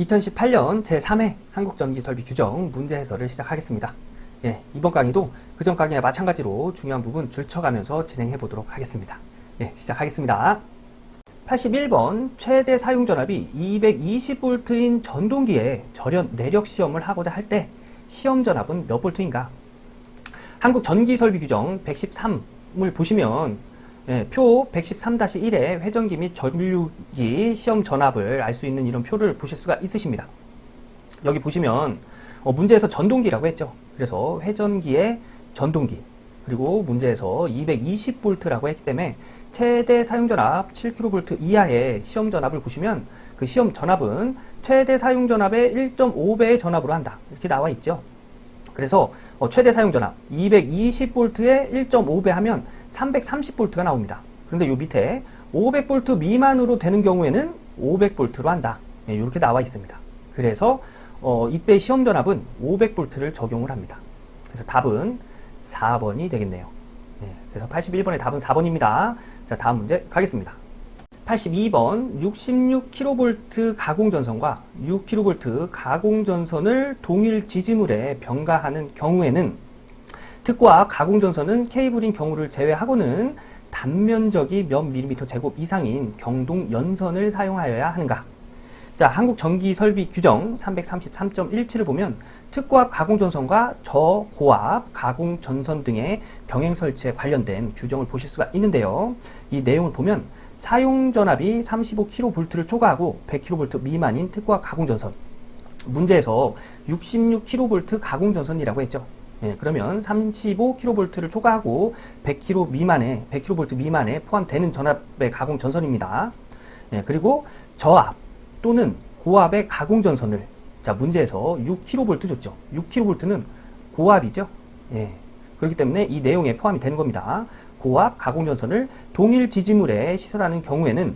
2018년 제3회 한국전기설비 규정 문제 해설을 시작하겠습니다. 이번 강의도 그전 강의와 마찬가지로 중요한 부분 줄쳐가면서 진행해 보도록 하겠습니다. 시작하겠습니다. 81번 최대 사용전압이 220V인 전동기에 절연 내력 시험을 하고자 할 때 시험 전압은 몇 볼트인가? 한국전기설비 규정 113을 보시면 표 113-1에 회전기 및 전류기 시험 전압을 알 수 있는 이런 표를 보실 수가 있으십니다. 여기 보시면 문제에서 전동기라고 했죠. 그래서 회전기의 전동기, 그리고 문제에서 220V라고 했기 때문에 최대 사용전압 7kV 이하의 시험 전압을 보시면 그 시험 전압은 최대 사용전압의 1.5배의 전압으로 한다. 이렇게 나와 있죠. 그래서 최대 사용전압 220V에 1.5배 하면 330V가 나옵니다. 그런데 요 밑에 500V 미만으로 되는 경우에는 500V로 한다. 이렇게 나와 있습니다. 그래서 이때 시험 전압은 500V를 적용을 합니다. 그래서 답은 4번이 되겠네요. 그래서 81번의 답은 4번입니다. 자, 다음 문제 가겠습니다. 82번 66kV 가공전선과 6kV 가공전선을 동일 지지물에 병가하는 경우에는 특과 가공전선은 케이블인 경우를 제외하고는 단면적이 몇 밀리미터 제곱 이상인 경동 연선을 사용하여야 하는가? 자, 한국전기설비 규정 333.17을 보면 특고압 가공전선과 저고압 가공전선 등의 병행 설치에 관련된 규정을 보실 수가 있는데요. 이 내용을 보면 사용전압이 35kV를 초과하고 100kV 미만인 특고압 가공전선, 문제에서 66kV 가공전선이라고 했죠. 그러면 35kV를 초과하고 100kV 미만에 포함되는 전압의 가공전선입니다. 그리고 저압 또는 고압의 가공전선을, 자, 문제에서 6kV 줬죠. 6kV는 고압이죠. 그렇기 때문에 이 내용에 포함이 되는 겁니다. 고압 가공전선을 동일 지지물에 시설하는 경우에는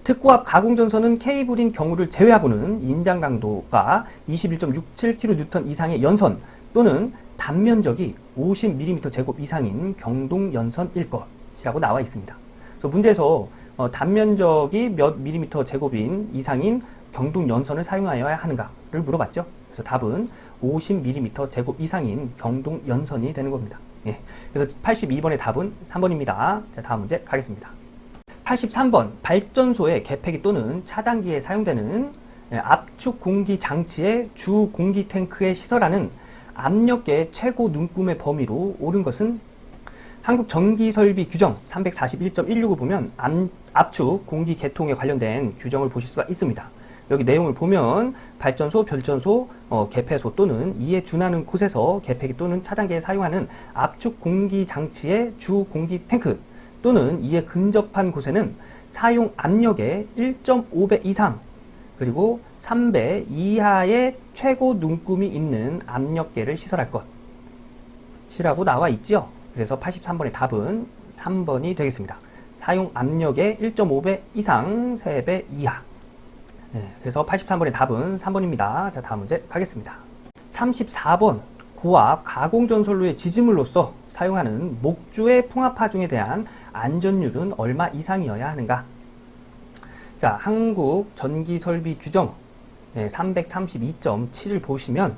특고압 가공전선은 케이블인 경우를 제외하고는 인장 강도가 21.67kN 이상의 연선 또는 단면적이 50mm 제곱 이상인 경동 연선일 것이라고 나와 있습니다. 그래서 문제에서 단면적이 몇 밀리미터 제곱인 이상인 경동 연선을 사용하여야 하는가를 물어봤죠. 그래서 답은 50mm 제곱 이상인 경동 연선이 되는 겁니다. 그래서 82번의 답은 3번입니다. 자, 다음 문제 가겠습니다. 83번 발전소의 개폐기 또는 차단기에 사용되는 압축 공기 장치의 주 공기 탱크에 시설하는 압력계의 최고 눈금의 범위로 옳은 것은? 한국전기설비 규정 341.16을 보면 압축 공기 계통에 관련된 규정을 보실 수가 있습니다. 여기 내용을 보면 발전소, 별전소, 개폐소 또는 이에 준하는 곳에서 개폐기 또는 차단기에 사용하는 압축 공기 장치의 주 공기 탱크 또는 이에 근접한 곳에는 사용 압력의 1.5배 이상 그리고 3배 이하의 최고 눈금이 있는 압력계를 시설할 것이라고 나와 있죠. 그래서 83번의 답은 3번이 되겠습니다. 사용 압력의 1.5배 이상, 3배 이하. 그래서 83번의 답은 3번입니다. 자, 다음 문제 가겠습니다. 34번 고압 가공전선로의 지지물로서 사용하는 목주의 풍압하중에 대한 안전율은 얼마 이상이어야 하는가? 자, 한국전기설비 규정 332.7을 보시면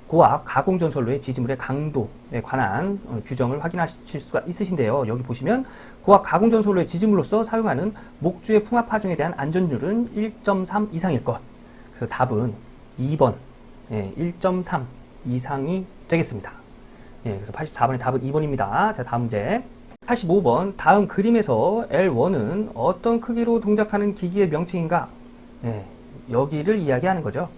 고압 가공전선로의 지지물의 강도에 관한 규정을 확인하실 수가 있으신데요. 여기 보시면 고압 가공전선로의 지지물로서 사용하는 목주의 풍압하중에 대한 안전율은 1.3 이상일 것. 그래서 답은 2번 1.3 이상이 되겠습니다. 그래서 84번의 답은 2번입니다. 자, 다음 문제 85번 다음 그림에서 L1은 어떤 크기로 동작하는 기기의 명칭인가? 여기를 이야기하는 거죠.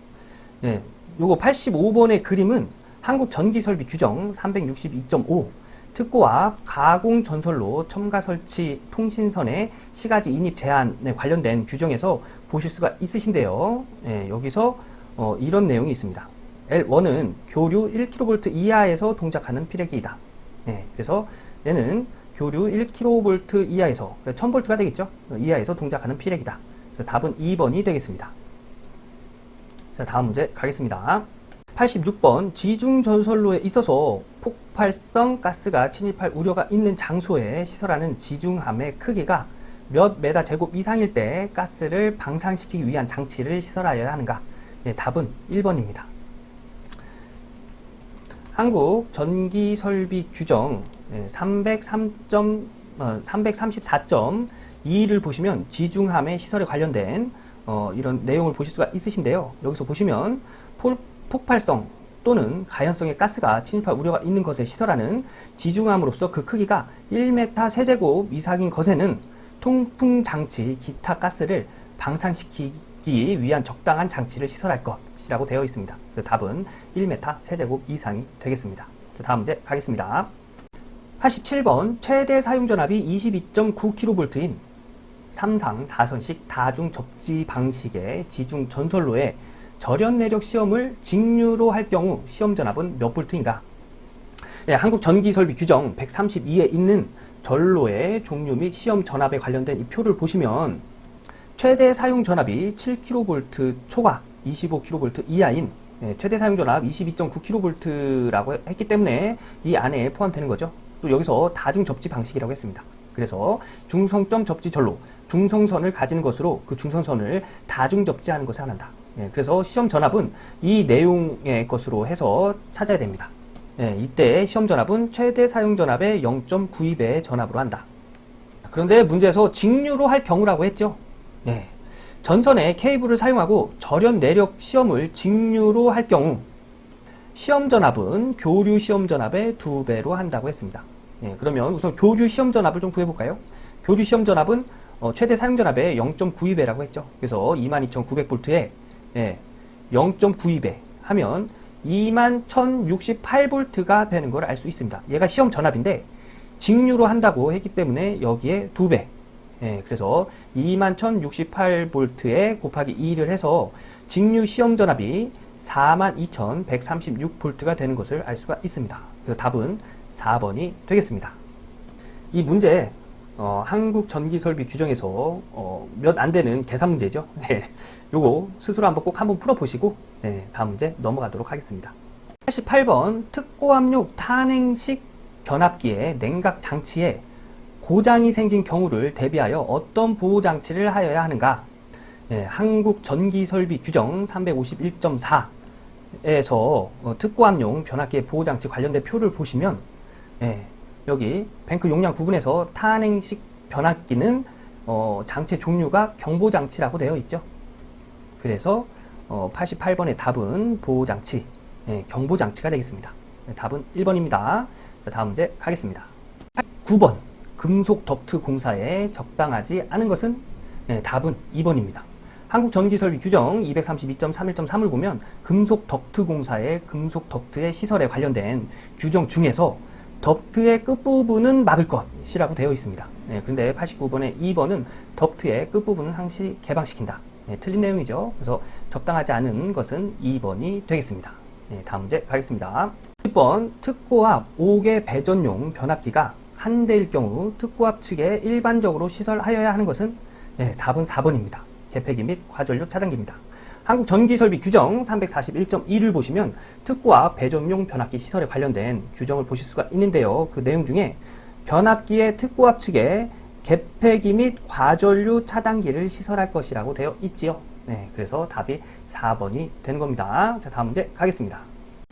요거 85번의 그림은 한국전기설비 규정 362.5 특고압 가공전선로 첨가 설치 통신선의 시가지 인입 제한에 관련된 규정에서 보실 수가 있으신데요. 여기서 이런 내용이 있습니다. L1은 교류 1kV 이하에서 동작하는 피레기이다. 그래서 얘는 교류 1kV 이하에서 1000V가 되겠죠. 이하에서 동작하는 피레기다. 그래서 답은 2번이 되겠습니다. 자, 다음 문제 가겠습니다. 86번 지중전선로에 있어서 폭발성 가스가 침입할 우려가 있는 장소에 시설하는 지중함의 크기가 몇 메다 제곱 이상일 때 가스를 방산시키기 위한 장치를 시설하여야 하는가? 예, 답은 1번입니다. 한국 전기설비 규정 334.2를 보시면 지중함의 시설에 관련된 이런 내용을 보실 수가 있으신데요. 여기서 보시면 폭발성 또는 가연성의 가스가 침입할 우려가 있는 것에 시설하는 지중함으로서 그 크기가 1m 세제곱 이상인 것에는 통풍장치, 기타 가스를 방산시키기 위한 적당한 장치를 시설할 것이라고 되어 있습니다. 그래서 답은 1m 세제곱 이상이 되겠습니다. 다음 문제 가겠습니다. 87번 최대 사용전압이 22.9kV인 3상 4선식 다중 접지 방식의 지중 전선로에 절연 내력 시험을 직류로 할 경우 시험 전압은 몇 볼트인가? 예, 한국 전기설비 규정 132에 있는 전로의 종류 및 시험 전압에 관련된 이 표를 보시면 최대 사용 전압이 7kV 초과 25kV 이하인 최대 사용 전압 22.9kV라고 했기 때문에 이 안에 포함되는 거죠. 또 여기서 다중 접지 방식이라고 했습니다. 그래서 중성점 접지 전로, 중성선을 가지는 것으로 그 중성선을 다중 접지하는 것을 한다. 그래서 시험 전압은 이 내용의 것으로 해서 찾아야 됩니다. 이때 시험 전압은 최대 사용 전압의 0.92배의 전압으로 한다. 그런데 문제에서 직류로 할 경우라고 했죠. 전선에 케이블을 사용하고 절연 내력 시험을 직류로 할 경우 시험 전압은 교류 시험 전압의 2배로 한다고 했습니다. 그러면 우선 교류 시험 전압을 좀 구해볼까요? 교류 시험 전압은 최대 사용 전압의 0.92배라고 했죠. 그래서 22,900V에 0.92배 하면 21,068V가 되는 걸 알 수 있습니다. 얘가 시험 전압인데 직류로 한다고 했기 때문에 여기에 2배. 그래서 21,068V에 곱하기 2를 해서 직류 시험 전압이 42,136V가 되는 것을 알 수가 있습니다. 그래서 답은 4번이 되겠습니다. 이 문제 한국 전기설비 규정에서 몇 안 되는 계산 문제죠. 요거 스스로 한번 풀어보시고 다음 문제 넘어가도록 하겠습니다. 88번 특고압력 탄행식 변압기의 냉각 장치에 고장이 생긴 경우를 대비하여 어떤 보호장치를 하여야 하는가? 한국 전기설비 규정 351.4에서 특고압용 변압기의 보호장치 관련된 표를 보시면 여기 뱅크 용량 구분에서 탄행식 변압기는 장치 종류가 경보장치라고 되어 있죠. 그래서 88번의 답은 보호장치, 경보장치가 되겠습니다. 답은 1번입니다. 자, 다음 문제 가겠습니다. 9번 금속 덕트 공사에 적당하지 않은 것은 답은 2번입니다. 한국 전기설비 규정 232.31.3을 보면 금속 덕트 공사의 금속 덕트의 시설에 관련된 규정 중에서 덕트의 끝부분은 막을 것이라고 되어 있습니다. 그런데 89번의 2번은 덕트의 끝부분은 항시 개방시킨다. 틀린 내용이죠. 그래서 적당하지 않은 것은 2번이 되겠습니다. 다음 문제 가겠습니다. 10번 특고압 5개 배전용 변압기가 한 대일 경우 특고압 측에 일반적으로 시설하여야 하는 것은 답은 4번입니다. 개폐기 및 과전류 차단기입니다. 한국 전기설비 규정 341.2를 보시면 특고압 배전용 변압기 시설에 관련된 규정을 보실 수가 있는데요. 그 내용 중에 변압기의 특고압 측에 개폐기 및 과전류 차단기를 시설할 것이라고 되어 있지요. 그래서 답이 4번이 되는 겁니다. 자, 다음 문제 가겠습니다.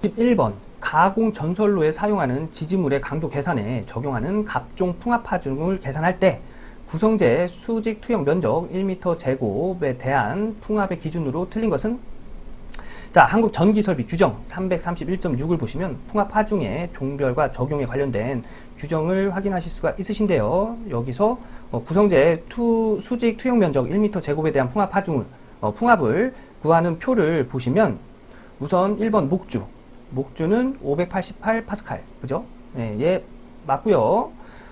11번 가공 전선로에 사용하는 지지물의 강도 계산에 적용하는 갑종 풍압 하중을 계산할 때 구성재의 수직 투영 면적 1m 제곱에 대한 풍압의 기준으로 틀린 것은? 자, 한국 전기설비 규정 331.6을 보시면 풍압 하중의 종별과 적용에 관련된 규정을 확인하실 수가 있으신데요. 여기서 구성재의 수직 투영 면적 1m 제곱에 대한 풍압 하중을 풍압을 구하는 표를 보시면 우선 1번 목주는 588파스칼, 그죠? 얘 맞고요.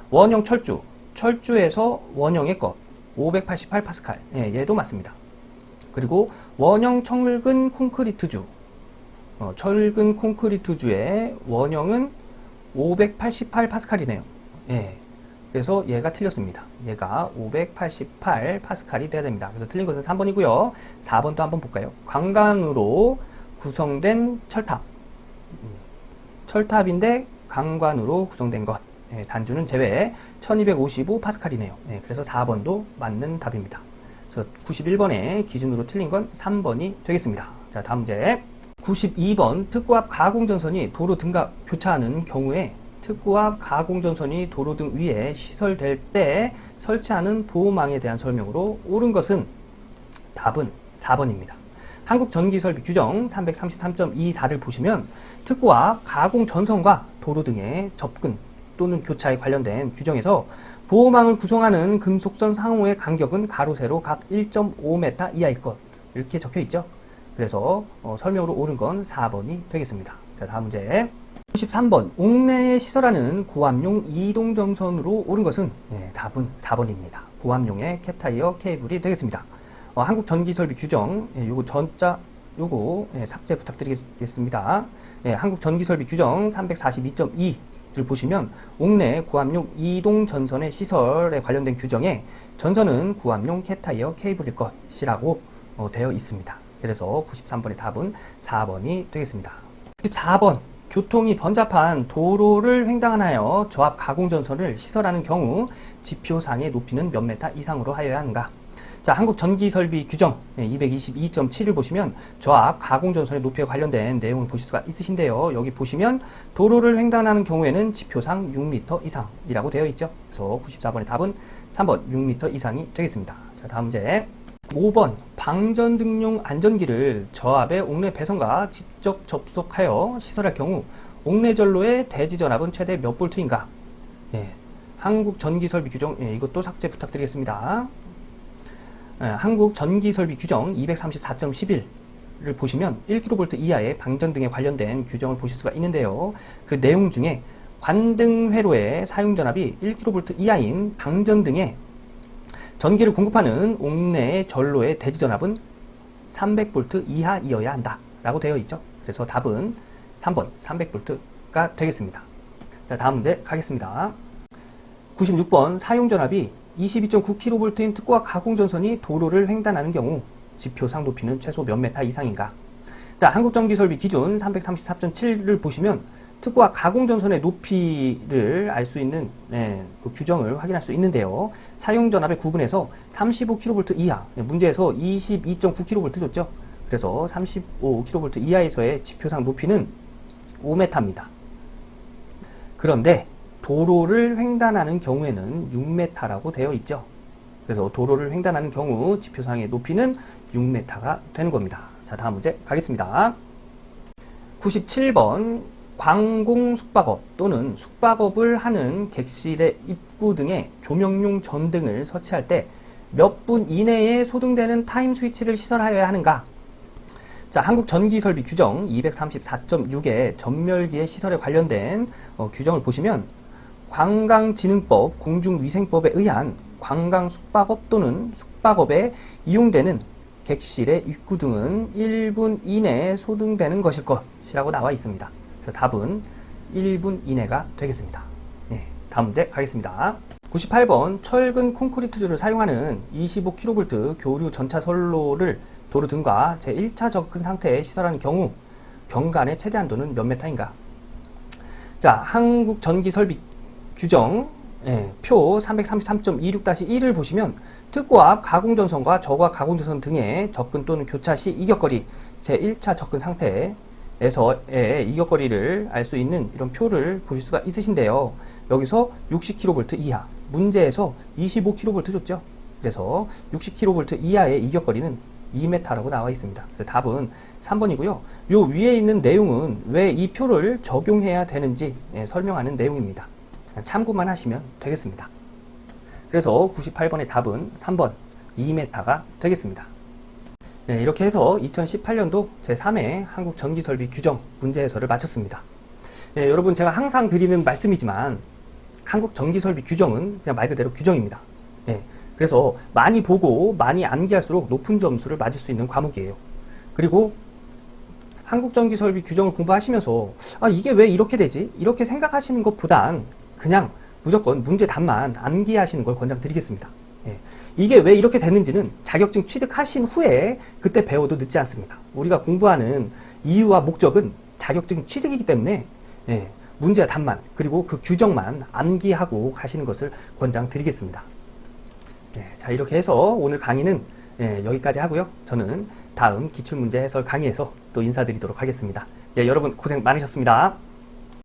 원형 철주에서 원형의 것 588파스칼, 얘도 맞습니다. 그리고 원형 철근 콘크리트주, 철근 콘크리트주의 원형은 588파스칼이네요. 그래서 얘가 틀렸습니다. 얘가 588파스칼이 돼야 됩니다. 그래서 틀린 것은 3번이고요. 4번도 한번 볼까요? 강관으로 구성된 철탑인데 강관으로 구성된 것. 단주는 제외 1255파스칼이네요. 그래서 4번도 맞는 답입니다. 91번의 기준으로 틀린 건 3번이 되겠습니다. 자, 다음 문제. 92번 특구 앞 가공전선이 도로 등과 교차하는 경우에 특구 앞 가공전선이 도로 등 위에 시설될 때 설치하는 보호망에 대한 설명으로 옳은 것은 답은 4번입니다. 한국전기설비 규정 333.24를 보시면 특구 앞 가공전선과 도로 등의 접근 또는 교차에 관련된 규정에서 보호망을 구성하는 금속선 상호의 간격은 가로 세로 각 1.5m 이하일 것 이렇게 적혀 있죠. 그래서 설명으로 옳은 건 4번이 되겠습니다. 자, 다음 문제. 93번 옥내에 시설하는 고압용 이동전선으로 옳은 것은 답은 4번입니다. 고압용의 캡타이어 케이블이 되겠습니다. 한국전기설비 규정 요거 삭제 부탁드리겠습니다. 한국전기설비 규정 342.2를 보시면 옥내 고압용 이동전선의 시설에 관련된 규정에 전선은 고압용 캡타이어 케이블일 것이라고 되어 있습니다. 그래서 93번의 답은 4번이 되겠습니다. 94번 교통이 번잡한 도로를 횡단하여 저압 가공전선을 시설하는 경우 지표상의 높이는 몇 메타 이상으로 하여야 하는가? 자, 한국전기설비 규정 222.7을 보시면 저압 가공전선의 높이에 관련된 내용을 보실 수가 있으신데요. 여기 보시면 도로를 횡단하는 경우에는 지표상 6m 이상이라고 되어 있죠. 그래서 94번의 답은 3번 6m 이상이 되겠습니다. 자, 다음 문제. 5번 방전등용 안전기를 저압의 옥내 배선과 직접 접속하여 시설할 경우 옥내 전로의 대지 전압은 최대 몇 볼트인가? 한국전기설비 규정 이것도 삭제 부탁드리겠습니다. 한국전기설비 규정 234.11를 보시면 1kV 이하의 방전 등에 관련된 규정을 보실 수가 있는데요. 그 내용 중에 관등 회로의 사용 전압이 1kV 이하인 방전 등의 전기를 공급하는 옥내 전로의 대지 전압은 300V 이하이어야 한다 라고 되어 있죠. 그래서 답은 3번 300V가 되겠습니다. 자, 다음 문제 가겠습니다. 96번 사용 전압이 22.9kV인 특구와 가공전선이 도로를 횡단하는 경우 지표상 높이는 최소 몇 메타 이상인가? 자, 한국전기설비 기준 334.7를 보시면 특구와 가공전선의 높이를 알 수 있는 그 규정을 확인할 수 있는데요. 사용 전압의 구분에서 35kV 이하, 문제에서 22.9kV 줬죠. 그래서 35kV 이하에서의 지표상 높이는 5m입니다. 그런데 도로를 횡단하는 경우에는 6m라고 되어 있죠. 그래서 도로를 횡단하는 경우 지표상의 높이는 6m가 되는 겁니다. 자, 다음 문제 가겠습니다. 97번 관공 숙박업 또는 숙박업을 하는 객실의 입구 등에 조명용 전등을 설치할 때 몇 분 이내에 소등되는 타임 스위치를 시설하여야 하는가? 자, 한국전기설비 규정 234.6의 전멸기의 시설에 관련된 규정을 보시면 관광진흥법, 공중위생법에 의한 관광숙박업 또는 숙박업에 이용되는 객실의 입구 등은 1분 이내에 소등되는 것일 것이라고 나와 있습니다. 그래서 답은 1분 이내가 되겠습니다. 다음 문제 가겠습니다. 98번 철근 콘크리트줄을 사용하는 25kV 교류 전차 선로를 도로 등과 제1차 접근 상태에 시설하는 경우 경간의 최대 한도는 몇 메타인가? 자, 한국전기설비 규정 표 333.26-1을 보시면 특구 앞 가공전선과 저고압 가공전선 등의 접근 또는 교차 시 이격거리 제1차 접근 상태에서의 이격거리를 알 수 있는 이런 표를 보실 수가 있으신데요. 여기서 60kV 이하, 문제에서 25kV 줬죠. 그래서 60kV 이하의 이격거리는 2m라고 나와 있습니다. 그래서 답은 3번이고요. 요 위에 있는 내용은 왜 이 표를 적용해야 되는지 설명하는 내용입니다. 참고만 하시면 되겠습니다. 그래서 98번의 답은 3번 2m가 되겠습니다. 이렇게 해서 2018년도 제3회 한국전기설비 규정 문제 해설을 마쳤습니다. 여러분, 제가 항상 드리는 말씀이지만 한국전기설비 규정은 그냥 말 그대로 규정입니다. 그래서 많이 보고 많이 암기할수록 높은 점수를 맞을 수 있는 과목이에요. 그리고 한국전기설비 규정을 공부하시면서 이게 왜 이렇게 되지? 이렇게 생각하시는 것보단 그냥 무조건 문제 답만 암기하시는 걸 권장드리겠습니다. 이게 왜 이렇게 됐는지는 자격증 취득하신 후에 그때 배워도 늦지 않습니다. 우리가 공부하는 이유와 목적은 자격증 취득이기 때문에 문제와 답만 그리고 그 규정만 암기하고 가시는 것을 권장드리겠습니다. 자, 이렇게 해서 오늘 강의는 여기까지 하고요. 저는 다음 기출문제 해설 강의에서 또 인사드리도록 하겠습니다. 예, 여러분 고생 많으셨습니다.